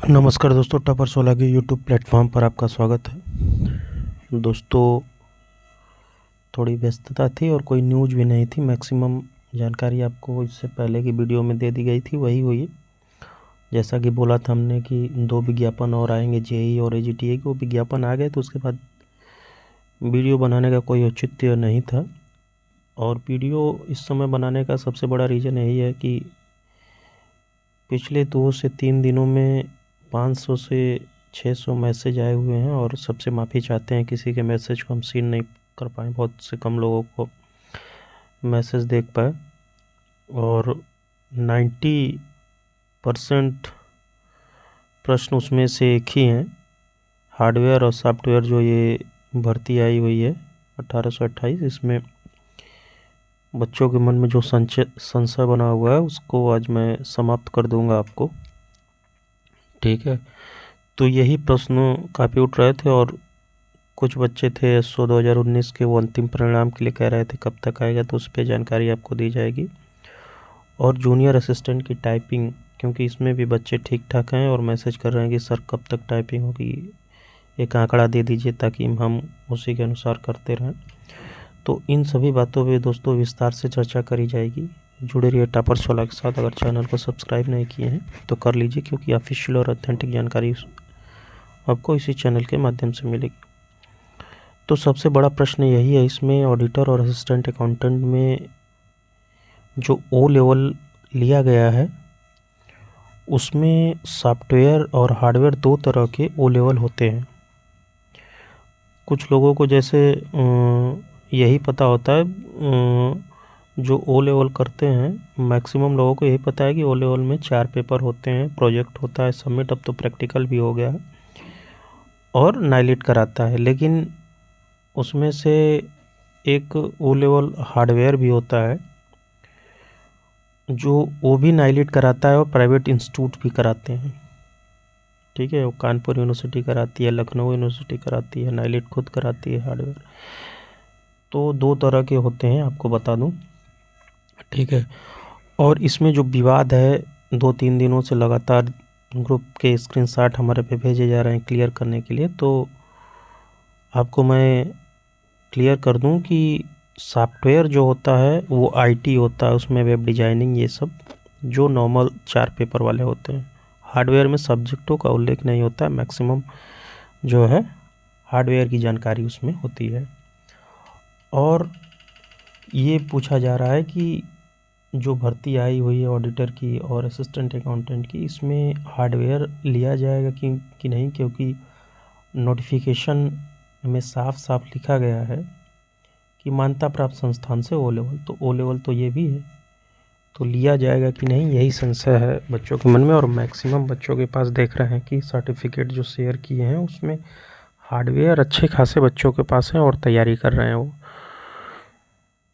नमस्कार दोस्तों, टॉपर 16 के यूट्यूब प्लेटफॉर्म पर आपका स्वागत है। दोस्तों, थोड़ी व्यस्तता थी और कोई न्यूज़ भी नहीं थी। मैक्सिमम जानकारी आपको इससे पहले की वीडियो में दे दी गई थी, वही हुई। जैसा कि बोला था हमने कि 2 विज्ञापन और आएंगे, जेई और एजीटीए के। वो विज्ञापन आ गए तो उसके बाद वीडियो बनाने का कोई औचित्य नहीं था। और वीडियो इस समय बनाने का सबसे बड़ा रीज़न यही है कि पिछले 2 से 3 दिनों में 500 से 600 मैसेज आए हुए हैं और सबसे माफ़ी चाहते हैं किसी के मैसेज को हम सीन नहीं कर पाए, बहुत से कम लोगों को मैसेज देख पाए। और 90% प्रश्न उसमें से एक ही हैं, हार्डवेयर और सॉफ्टवेयर जो ये भर्ती आई हुई है 1828, इसमें बच्चों के मन में जो संशय बना हुआ है उसको आज मैं समाप्त कर दूंगा आपको। ठीक है, तो यही प्रश्न काफ़ी उठ रहे थे और कुछ बच्चे थे एसओ 2019 के, वो अंतिम परिणाम के लिए कह रहे थे कब तक आएगा, तो उस पर जानकारी आपको दी जाएगी। और जूनियर असिस्टेंट की टाइपिंग, क्योंकि इसमें भी बच्चे ठीक ठाक हैं और मैसेज कर रहे हैं कि सर कब तक टाइपिंग होगी, एक आंकड़ा दे दीजिए ताकि हम उसी के अनुसार करते रहें। तो इन सभी बातों पे दोस्तों विस्तार से चर्चा करी जाएगी। जुड़े रहिए टॉपर 16 के साथ। अगर चैनल को सब्सक्राइब नहीं किए हैं तो कर लीजिए, क्योंकि ऑफिशियल और ऑथेंटिक जानकारी आपको इसी चैनल के माध्यम से मिलेगी। तो सबसे बड़ा प्रश्न यही है इसमें, ऑडिटर और असिस्टेंट अकाउंटेंट में जो ओ लेवल लिया गया है उसमें सॉफ्टवेयर और हार्डवेयर 2 तरह के ओ लेवल होते हैं। कुछ लोगों को जैसे यही पता होता है, जो ओ लेवल करते हैं मैक्सिमम लोगों को यही पता है कि ओ लेवल में 4 पेपर होते हैं, प्रोजेक्ट होता है सबमिट, अब तो प्रैक्टिकल भी हो गया है, और नाइलिट कराता है। लेकिन उसमें से एक ओ लेवल हार्डवेयर भी होता है जो वो भी नाइलिट कराता है और प्राइवेट इंस्टीट्यूट भी कराते हैं। ठीक है, वो कानपुर यूनिवर्सिटी कराती है, लखनऊ यूनिवर्सिटी कराती है, नाइलिट खुद कराती है हार्डवेयर। तो 2 तरह के होते हैं, आपको बता दूं। ठीक है, और इसमें जो विवाद है 2-3 दिनों से लगातार ग्रुप के स्क्रीनशॉट हमारे पे भेजे जा रहे हैं क्लियर करने के लिए, तो आपको मैं क्लियर कर दूं कि सॉफ्टवेयर जो होता है वो आईटी होता है, उसमें वेब डिज़ाइनिंग ये सब जो नॉर्मल 4 पेपर वाले होते हैं। हार्डवेयर में सब्जेक्टों का उल्लेख नहीं होता है, मैक्सिमम जो है हार्डवेयर की जानकारी उसमें होती है। और ये पूछा जा रहा है कि जो भर्ती आई हुई है ऑडिटर की और असिस्टेंट अकाउंटेंट की, इसमें हार्डवेयर लिया जाएगा कि नहीं, क्योंकि नोटिफिकेशन में साफ साफ लिखा गया है कि मान्यता प्राप्त संस्थान से ओ लेवल, तो ओ लेवल तो ये भी है, तो लिया जाएगा कि नहीं, यही संशय है बच्चों के मन में। और मैक्सिमम बच्चों के पास देख रहे हैं कि सर्टिफिकेट जो शेयर किए हैं उसमें हार्डवेयर अच्छे खासे बच्चों के पास हैं और तैयारी कर रहे हैं वो।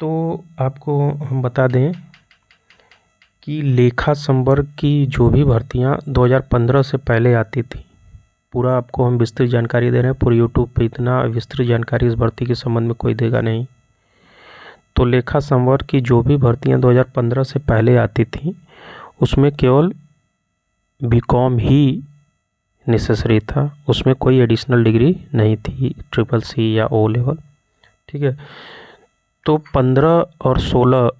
तो आपको हम बता दें कि लेखा संवर्ग की जो भी भर्तियां 2015 से पहले आती थी, पूरा आपको हम विस्तृत जानकारी दे रहे हैं। पूरी यूट्यूब पे इतना विस्तृत जानकारी इस भर्ती के संबंध में कोई देगा नहीं। तो लेखा संवर्ग की जो भी भर्तियां 2015 से पहले आती थी उसमें केवल बीकॉम ही नेसेसरी था, उसमें कोई एडिशनल डिग्री नहीं थी, ट्रिपल सी या ओ लेवल। ठीक है, तो 15 और 16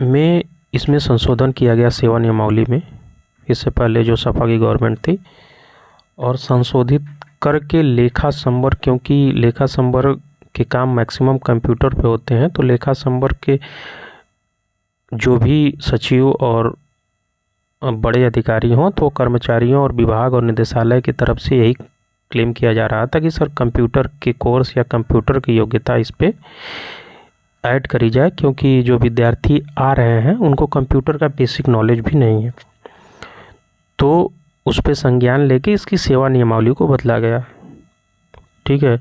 में इसमें संशोधन किया गया सेवा नियमावली में, इससे पहले जो सपा की गवर्नमेंट थी, और संशोधित करके लेखा संवर्ग, क्योंकि लेखा संवर्ग के काम मैक्सिमम कंप्यूटर पे होते हैं, तो लेखा संवर्ग के जो भी सचिव और बड़े अधिकारी हों तो कर्मचारियों और विभाग और निदेशालय की तरफ से यही क्लेम किया जा रहा था कि सर कंप्यूटर के कोर्स या कंप्यूटर की योग्यता इस पे ऐड करी जाए, क्योंकि जो विद्यार्थी आ रहे हैं उनको कंप्यूटर का बेसिक नॉलेज भी नहीं है। तो उस पे संज्ञान लेके इसकी सेवा नियमावली को बदला गया। ठीक है,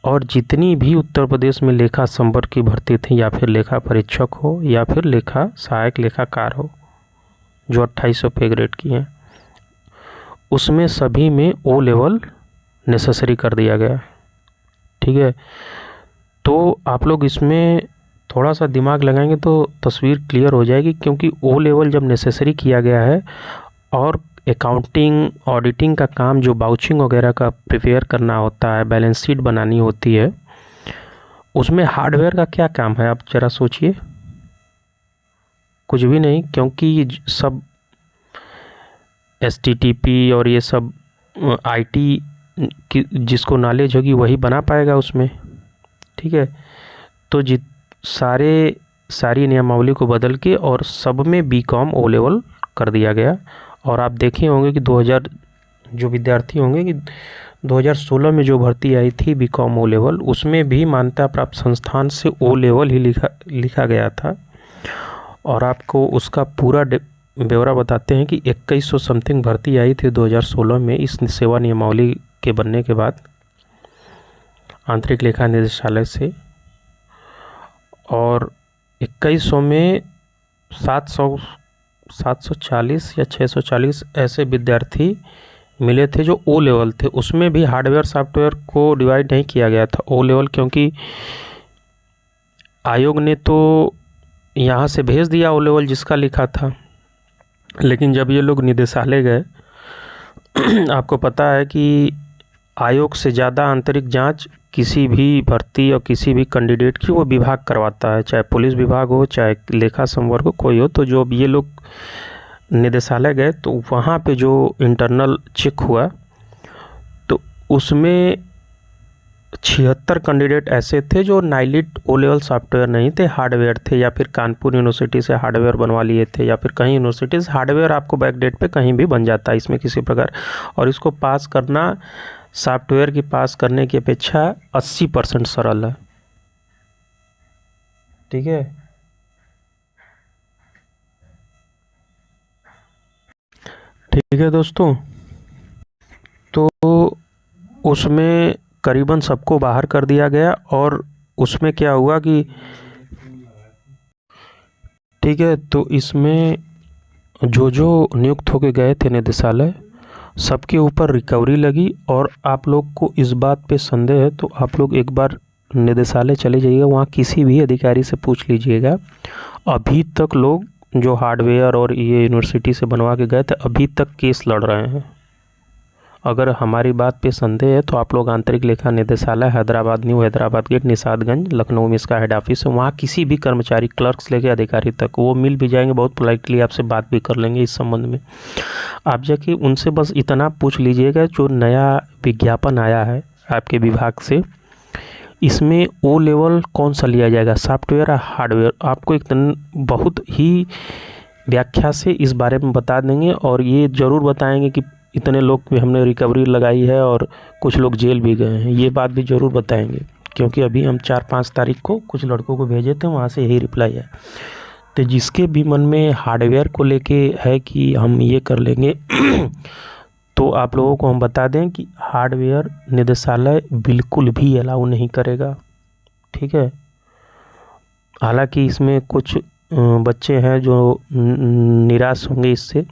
और जितनी भी उत्तर प्रदेश में लेखा संवर्ग की भर्ती थी, या फिर लेखा परीक्षक हो या फिर लेखा सहायक लेखाकार हो, जो 2800 पे ग्रेड की हैं, उसमें सभी में ओ लेवल नेसेसरी कर दिया गया। ठीक है, तो आप लोग इसमें थोड़ा सा दिमाग लगाएंगे तो तस्वीर क्लियर हो जाएगी, क्योंकि ओ लेवल जब नेसेसरी किया गया है और अकाउंटिंग ऑडिटिंग का काम जो बाउचिंग वगैरह का प्रिपेयर करना होता है, बैलेंस शीट बनानी होती है, उसमें हार्डवेयर का क्या काम है आप ज़रा सोचिए। कुछ भी नहीं, क्योंकि सब एचटीटीपी और ये सब आईटी की जिसको नॉलेज होगी वही बना पाएगा उसमें। ठीक है, तो सारी नियमावली को बदल के और सब में बीकॉम ओ लेवल कर दिया गया। और आप देखे होंगे कि 2000 जो विद्यार्थी होंगे कि 2016 में जो भर्ती आई थी बीकॉम ओ लेवल, उसमें भी मान्यता प्राप्त संस्थान से ओ लेवल ही लिखा गया था। और आपको उसका पूरा ब्यौरा बताते हैं कि 2100 समथिंग भर्ती आई थी 2016 में इस सेवा नियमावली के बनने के बाद आंतरिक लेखा निदेशालय से। और 2100 में 740 या 640 ऐसे विद्यार्थी मिले थे जो ओ लेवल थे। उसमें भी हार्डवेयर सॉफ्टवेयर को डिवाइड नहीं किया गया था ओ लेवल, क्योंकि आयोग ने तो यहाँ से भेज दिया ओ लेवल जिसका लिखा था। लेकिन जब ये लोग निदेशालय गए आपको पता है कि आयोग से ज़्यादा आंतरिक जांच किसी भी भर्ती और किसी भी कैंडिडेट की वो विभाग करवाता है, चाहे पुलिस विभाग हो चाहे लेखा संवर्ग हो कोई हो। तो जो अब ये लोग निदेशालय गए तो वहाँ पे जो इंटरनल चेक हुआ तो उसमें 76 कैंडिडेट ऐसे थे जो नाइलिट ओ लेवल सॉफ्टवेयर नहीं थे, हार्डवेयर थे, या फिर कानपुर यूनिवर्सिटी से हार्डवेयर बनवा लिए थे, या फिर कहीं यूनिवर्सिटी से हार्डवेयर आपको बैकडेट पे कहीं भी बन जाता है इसमें किसी प्रकार। और इसको पास करना सॉफ्टवेयर की पास करने की अपेक्षा 80% सरल है। ठीक है, ठीक है दोस्तों, तो उसमें करीबन सबको बाहर कर दिया गया। और उसमें क्या हुआ कि ठीक है, तो इसमें जो नियुक्त होके गए थे निदेशालय सबके ऊपर रिकवरी लगी। और आप लोग को इस बात पे संदेह है तो आप लोग एक बार निदेशालय चले जाइएगा, वहाँ किसी भी अधिकारी से पूछ लीजिएगा। अभी तक लोग जो हार्डवेयर और ये यूनिवर्सिटी से बनवा के गए थे अभी तक केस लड़ रहे हैं। अगर हमारी बात पे संदेह है तो आप लोग आंतरिक लेखा निदेशालय हैदराबाद, न्यू हैदराबाद गेट, निषादगंज, लखनऊ में इसका हेड ऑफिस है, वहाँ किसी भी कर्मचारी क्लर्क से लेकर अधिकारी तक वो मिल भी जाएंगे, बहुत पोलाइटली आपसे बात भी कर लेंगे इस संबंध में। आप जाके उनसे बस इतना पूछ लीजिएगा जो नया विज्ञापन आया है आपके विभाग से, इसमें ओ लेवल कौन सा लिया जाएगा, सॉफ्टवेयर या हार्डवेयर। आपको एक बहुत ही व्याख्या से इस बारे में बता देंगे। और ये ज़रूर बताएंगे कि इतने लोग भी हमने रिकवरी लगाई है और कुछ लोग जेल भी गए हैं, ये बात भी ज़रूर बताएंगे। क्योंकि अभी हम 4-5 तारीख को कुछ लड़कों को भेजे थे, वहाँ से यही रिप्लाई है। तो जिसके भी मन में हार्डवेयर को लेके है कि हम ये कर लेंगे तो आप लोगों को हम बता दें कि हार्डवेयर निदेशालय बिल्कुल भी अलाउ नहीं करेगा। ठीक है, हालांकि इसमें कुछ बच्चे हैं जो निराश होंगे इससे।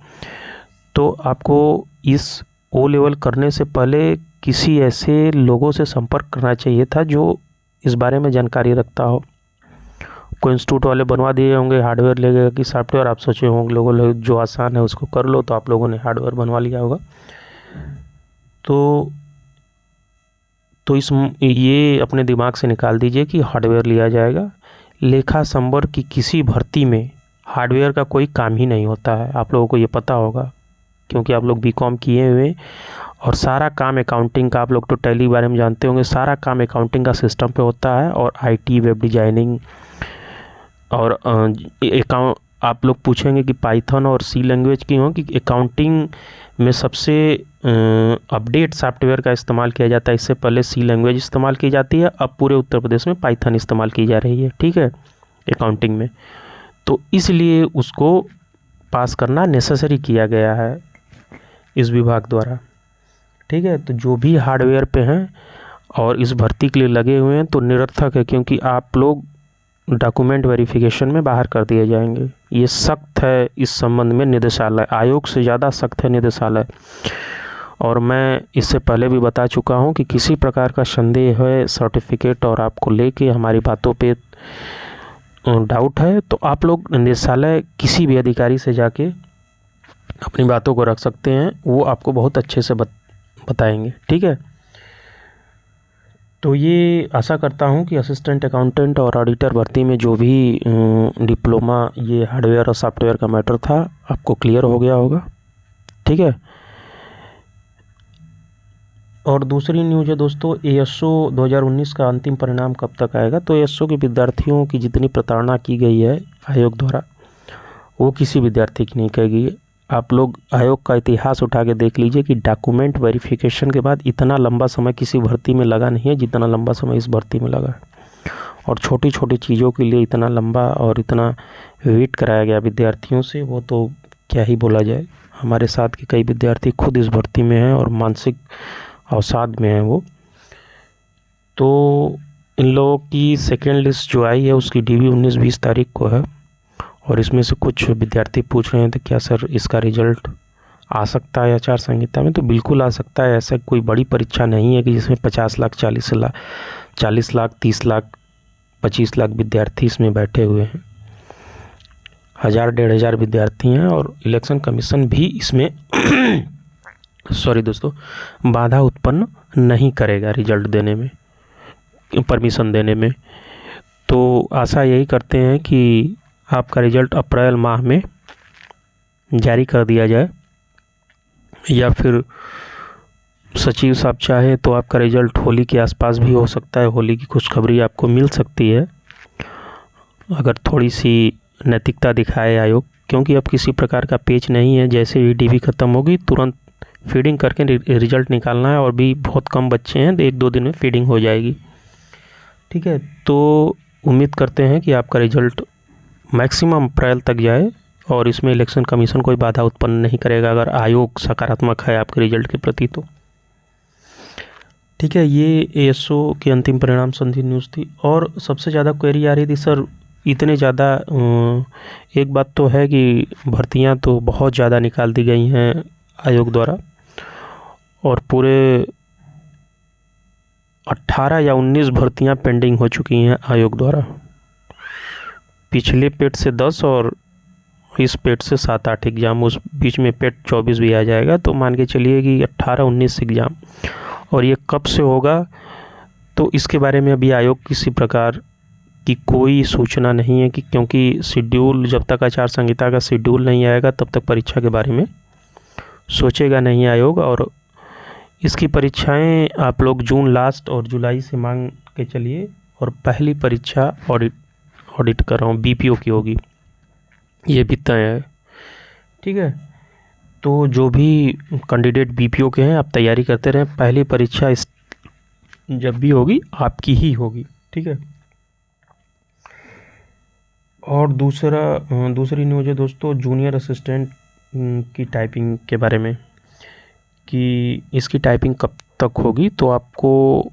तो आपको इस ओ लेवल करने से पहले किसी ऐसे लोगों से संपर्क करना चाहिए था जो इस बारे में जानकारी रखता हो। कोई इंस्टीट्यूट वाले बनवा दिए होंगे हार्डवेयर लेगा कि सॉफ्टवेयर, आप सोचे होंगे लोगों जो आसान है उसको कर लो, तो आप लोगों ने हार्डवेयर बनवा लिया होगा। तो ये अपने दिमाग से निकाल दीजिए कि हार्डवेयर लिया जाएगा। लेखा संवर्ग की किसी भर्ती में हार्डवेयर का कोई काम ही नहीं होता है, आप लोगों को ये पता होगा क्योंकि आप लोग बीकॉम किए हुए। और सारा काम अकाउंटिंग का, आप लोग तो टैली बारे में जानते होंगे, सारा काम अकाउंटिंग का सिस्टम पे होता है। और आईटी, वेब डिजाइनिंग और अकाउंट, आप लोग पूछेंगे कि पाइथन और सी लैंग्वेज की हो, कि अकाउंटिंग में सबसे अपडेट सॉफ्टवेयर का इस्तेमाल किया जाता है। इससे पहले सी लैंग्वेज इस्तेमाल की जाती है, अब पूरे उत्तर प्रदेश में पाइथन इस्तेमाल की जा रही है। ठीक है, अकाउंटिंग में, तो इसलिए उसको पास करना नेसेसरी किया गया है इस विभाग द्वारा। ठीक है, तो जो भी हार्डवेयर पे हैं और इस भर्ती के लिए लगे हुए हैं तो निरर्थक है, क्योंकि आप लोग डॉक्यूमेंट वेरिफिकेशन में बाहर कर दिए जाएंगे। ये सख्त है इस संबंध में निदेशालय, आयोग से ज़्यादा सख्त है निदेशालय। और मैं इससे पहले भी बता चुका हूँ कि किसी प्रकार का संदेह है सर्टिफिकेट और आपको लेके हमारी बातों पे डाउट है तो आप लोग निदेशालय किसी भी अधिकारी से जाके अपनी बातों को रख सकते हैं, वो आपको बहुत अच्छे से बताएंगे। ठीक है, तो ये आशा करता हूँ कि असिस्टेंट अकाउंटेंट और ऑडिटर भर्ती में जो भी डिप्लोमा ये हार्डवेयर और सॉफ्टवेयर का मैटर था आपको क्लियर हो गया होगा। ठीक है, और दूसरी न्यूज़ है दोस्तों, एएसओ 2019 का अंतिम परिणाम कब तक आएगा। तो एएसओ के विद्यार्थियों की जितनी प्रताड़ना की गई है आयोग द्वारा, वो किसी विद्यार्थी की नहीं की गई। आप लोग आयोग का इतिहास उठा के देख लीजिए कि डॉक्यूमेंट वेरिफिकेशन के बाद इतना लंबा समय किसी भर्ती में लगा नहीं है जितना लंबा समय इस भर्ती में लगा है। और छोटी छोटी चीज़ों के लिए इतना लंबा और इतना वेट कराया गया विद्यार्थियों से, वो तो क्या ही बोला जाए। हमारे साथ के कई विद्यार्थी खुद इस भर्ती में हैं और मानसिक अवसाद में हैं वो। तो इन लोगों की सेकेंड लिस्ट जो आई है उसकी DB 19-20 तारीख को है, और इसमें से कुछ विद्यार्थी पूछ रहे हैं तो क्या सर इसका रिजल्ट आ सकता है आचार संहिता में। तो बिल्कुल आ सकता है, ऐसा कोई बड़ी परीक्षा नहीं है कि जिसमें 50 लाख 40 लाख 30 लाख 25 लाख विद्यार्थी इसमें बैठे हुए हैं। 1000-1500 विद्यार्थी हैं, और इलेक्शन कमीशन भी इसमें सॉरी दोस्तों, बाधा उत्पन्न नहीं करेगा रिजल्ट देने में, परमिशन देने में। तो आशा यही करते हैं कि आपका रिजल्ट अप्रैल माह में जारी कर दिया जाए, या फिर सचिव साहब चाहे तो आपका रिजल्ट होली के आसपास भी हो सकता है। होली की खुशखबरी आपको मिल सकती है अगर थोड़ी सी नैतिकता दिखाए आयोग, क्योंकि अब किसी प्रकार का पेच नहीं है। जैसे ही DB ख़त्म होगी तुरंत फीडिंग करके रिजल्ट निकालना है, और भी बहुत कम बच्चे हैं तो 1-2 दिन में फीडिंग हो जाएगी। ठीक है, तो उम्मीद करते हैं कि आपका रिजल्ट मैक्सिमम अप्रैल तक जाए, और इसमें इलेक्शन कमीशन कोई बाधा उत्पन्न नहीं करेगा अगर आयोग सकारात्मक है आपके रिजल्ट के प्रति। तो ठीक है, ये एएसओ के अंतिम परिणाम संबंधी न्यूज़ थी। और सबसे ज़्यादा क्वेरी आ रही थी, सर इतने ज़्यादा, एक बात तो है कि भर्तियां तो बहुत ज़्यादा निकाल दी गई हैं आयोग द्वारा, और पूरे 18 या 19 भर्तियां पेंडिंग हो चुकी हैं आयोग द्वारा। पिछले पेट से 10 और इस पेट से 7-8 एग्ज़ाम, उस बीच में पेट 24 भी आ जाएगा। तो मान के चलिए कि 18-19 एग्ज़ाम, और ये कब से होगा तो इसके बारे में अभी आयोग किसी प्रकार की कोई सूचना नहीं है, कि क्योंकि शेड्यूल, जब तक आचार संहिता का शेड्यूल नहीं आएगा तब तक परीक्षा के बारे में सोचेगा नहीं आयोग। और इसकी परीक्षाएं आप लोग जून लास्ट और जुलाई से मांग के चलिए, और पहली परीक्षा ऑडिट कर रहा हूँ BPO की होगी, ये भी तय है। ठीक है, तो जो भी कैंडिडेट BPO के हैं आप तैयारी करते रहें, पहली परीक्षा जब भी होगी आपकी ही होगी। ठीक है, और दूसरी न्यूज़ है दोस्तों, जूनियर असिस्टेंट की टाइपिंग के बारे में, कि इसकी टाइपिंग कब तक होगी। तो आपको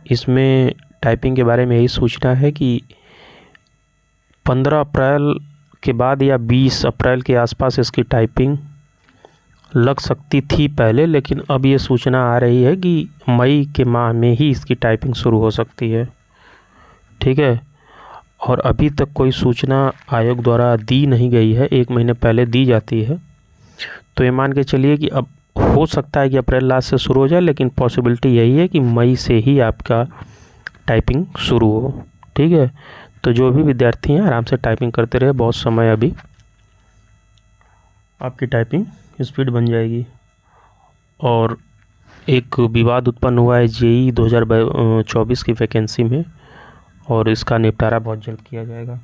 इसमें टाइपिंग के बारे में यही सोचना है कि 15 अप्रैल के बाद या 20 अप्रैल के आसपास इसकी टाइपिंग लग सकती थी पहले, लेकिन अब ये सूचना आ रही है कि मई के माह में ही इसकी टाइपिंग शुरू हो सकती है। ठीक है, और अभी तक कोई सूचना आयोग द्वारा दी नहीं गई है, 1 महीने पहले दी जाती है। तो ये मान के चलिए कि अब हो सकता है कि अप्रैल लास्ट से शुरू हो जाए, लेकिन पॉसिबिलिटी यही है कि मई से ही आपका टाइपिंग शुरू हो। ठीक है, तो जो भी विद्यार्थी हैं आराम से टाइपिंग करते रहे, बहुत समय अभी आपकी टाइपिंग स्पीड बन जाएगी। और एक विवाद उत्पन्न हुआ है JEE 2024 की वैकेंसी में, और इसका निपटारा बहुत जल्द किया जाएगा।